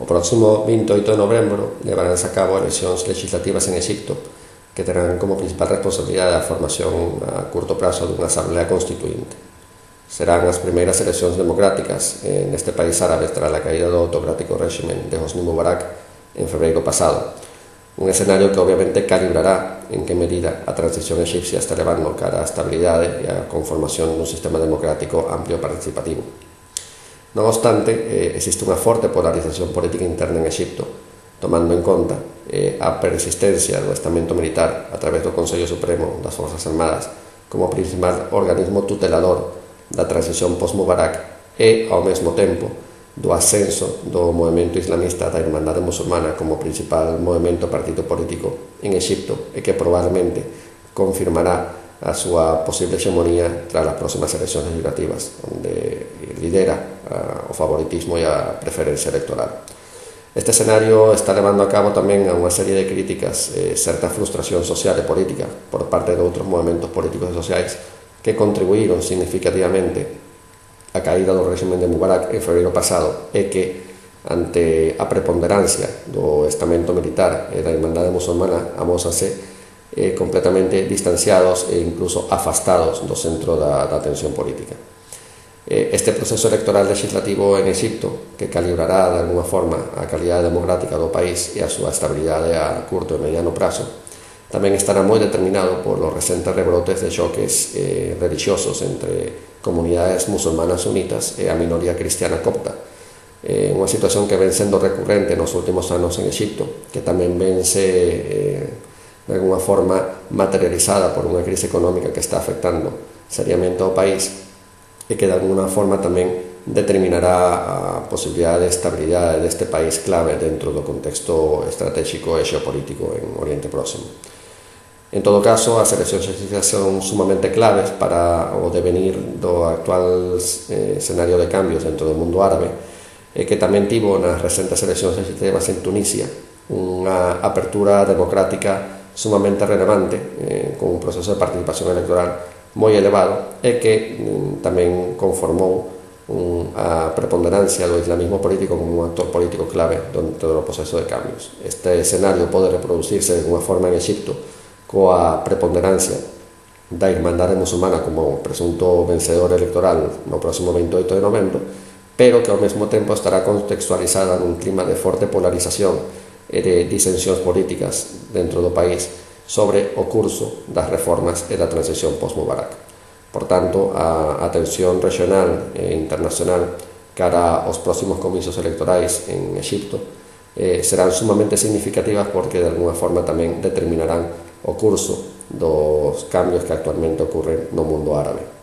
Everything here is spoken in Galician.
O próximo 28 de novembro levaránse a cabo eleccións legislativas en Egipto que terán como principal responsabilidade a formación a curto prazo dunha asamblea constituinte. Serán as primeiras eleccións democráticas neste país árabe tras a caída do autocrático régimen de Hosni Mubarak en febreiro pasado. Un escenario que obviamente calibrará en que medida a transición egipcia está levando cara á estabilidade e a conformación dun sistema democrático amplio e participativo. Non obstante, existe unha forte polarización política interna en Egipto, tomando en conta a persistencia do estamento militar a través do Consello Supremo das Forzas Armadas como principal organismo tutelador da transición post-Mubarak e, ao mesmo tempo, do ascenso do movemento islamista da Irmandade Musulmana como principal movemento partido político en Egipto e que probablemente confirmará a súa posible hegemonía tras as próximas eleccións legislativas, onde lidera o favoritismo e a preferencia electoral. Este escenario está levando a cabo tamén a unha serie de críticas e certa frustración social e política por parte de outros movimentos políticos e sociais que contribuíron significativamente a caída do régimen de Mubarak en febreiro pasado e que, ante a preponderancia do estamento militar e da Irmandade Musulmana, amósanse completamente distanciados e incluso afastados do centro da atención política. Este proceso electoral legislativo en Egipto, que calibrará de alguna forma a calidade democrática do país e a súa estabilidade a curto e mediano prazo, tamén estará moi determinado por los recentes rebrotes de choques religiosos entre comunidades musulmanas sunitas e a minoría cristiana copta. Unha situación que ven sendo recurrente nos últimos anos en Egipto, que tamén vense de alguna forma materializada por unha crise económica que está afectando seriamente ao país e que de alguna forma tamén determinará a posibilidade de estabilidade deste país clave dentro do contexto estratégico e xeopolítico en Oriente Próximo. En todo caso, as eleccións egipcias son sumamente claves para o devenir do actual escenario de cambios dentro do mundo árabe, que tamén tivo nas recentes eleccións legislativas en Tunisia unha apertura democrática sumamente relevante, con un proceso de participación electoral moi elevado e que tamén conformou a preponderancia do islamismo político como un actor político clave dentro do proceso de cambios. Este escenario pode reproducirse de unha forma en Egipto coa preponderancia da Irmandade Musulmana como presunto vencedor electoral no próximo 28 de novembro, pero que ao mesmo tempo estará contextualizada nun clima de forte polarización e de disensións políticas dentro do país sobre o curso das reformas e da transición post-Mubarak. Por tanto, a atención regional e internacional cara aos próximos comicios electorais en Egipto serán sumamente significativas porque de alguna forma tamén determinarán o curso dos cambios que actualmente ocurren no mundo árabe.